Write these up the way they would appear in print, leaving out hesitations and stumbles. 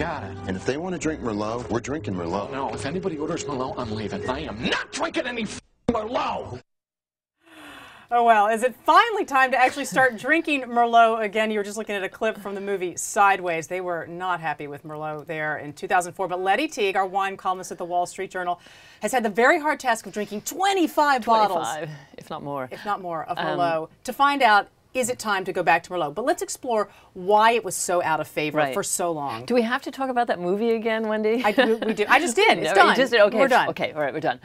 got it. And if they want to drink Merlot, we're drinking Merlot. No, if anybody orders Merlot, I'm leaving. I am not drinking any Merlot. Oh, well, is it finally time to actually start drinking Merlot again? You were just looking at a clip from the movie Sideways. They were not happy with Merlot there in 2004. But Lettie Teague, our wine columnist at the Wall Street Journal, has had the very hard task of drinking 25 bottles. If not more. If not more, of Merlot to find out, is it time to go back to Merlot? But let's explore why it was so out of favor for so long. Do we have to talk about that movie again, Wendy? We do. I just did. It's done. You just did? Okay. We're done. Okay, all right, we're done.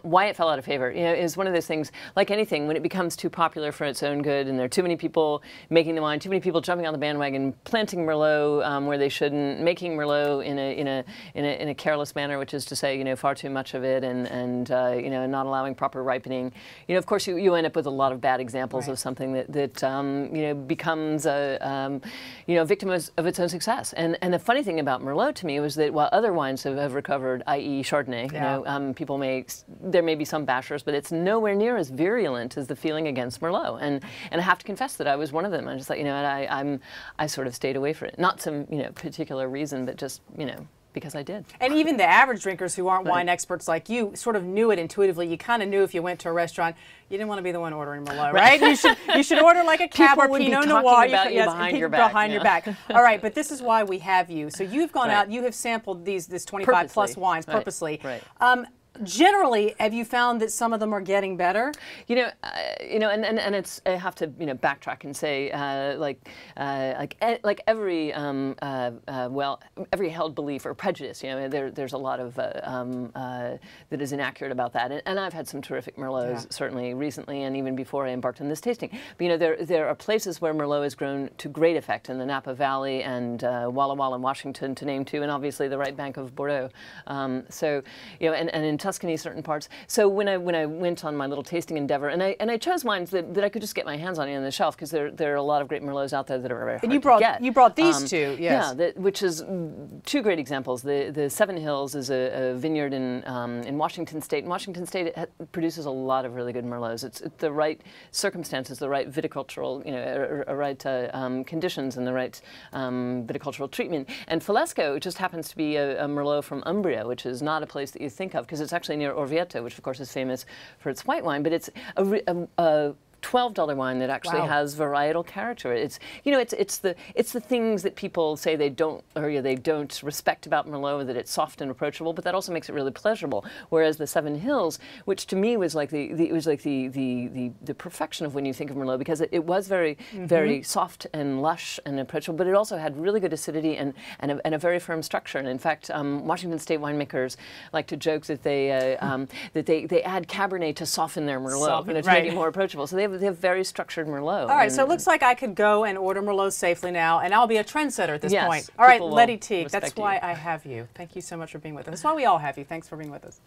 Why it fell out of favor, is one of those things, like anything, when it becomes too popular for its own good and there are too many people making the wine, too many people jumping on the bandwagon, planting Merlot where they shouldn't, making Merlot in a careless manner, which is to say, far too much of it and not allowing proper ripening. Of course, you end up with a lot of bad examples of something that becomes a victim of its own success. And the funny thing about Merlot to me was that while other wines have recovered, i.e. Chardonnay, there may be some bashers, but it's nowhere near as virulent as the feeling against Merlot. And I have to confess that I was one of them. I just thought, I sort of stayed away from it. Not some particular reason, but just because I did. And even the average drinkers who aren't wine experts like you sort of knew it intuitively. You kind of knew if you went to a restaurant, you didn't want to be the one ordering Merlot, right? You should order like a Cab or Pinot Noir. About you behind your back. Behind your back. All right, but this is why we have you. So you've gone out, you have sampled this 25 plus wines purposely. Generally, have you found that some of them are getting better? And it's, I have to backtrack and say like every every held belief or prejudice, there's a lot of that is inaccurate about that. And I've had some terrific Merlots certainly recently and even before I embarked on this tasting. But there are places where Merlot has grown to great effect in the Napa Valley and Walla Walla in Washington, to name two, and obviously the right bank of Bordeaux. And in Tuscany, certain parts. So when I went on my little tasting endeavor, and I chose wines that I could just get my hands on on the shelf, because there are a lot of great Merlots out there that are very hard to get. You brought these two, yes. Yeah, which is two great examples. The Seven Hills is a vineyard in Washington State. And Washington State produces a lot of really good Merlots. It's the right circumstances, the right viticultural, right conditions, and the right viticultural treatment. And Falesco just happens to be a Merlot from Umbria, which is not a place that you think of, because it's actually near Orvieto, which of course is famous for its white wine, but it's a $12 wine that actually has varietal character. It's it's the things that people say they don't respect about Merlot, that it's soft and approachable, but that also makes it really pleasurable. Whereas the Seven Hills, which to me was like the perfection of when you think of Merlot, because it was very very soft and lush and approachable, but it also had really good acidity and a very firm structure. And in fact, Washington State winemakers like to joke that they add Cabernet to soften their Merlot, to make it more approachable. So they have very structured Merlot. All right, so it looks like I could go and order Merlot safely now, and I'll be a trendsetter at this point. All right, Lettie Teague, that's why I have you. Thank you so much for being with us. That's why we all have you. Thanks for being with us.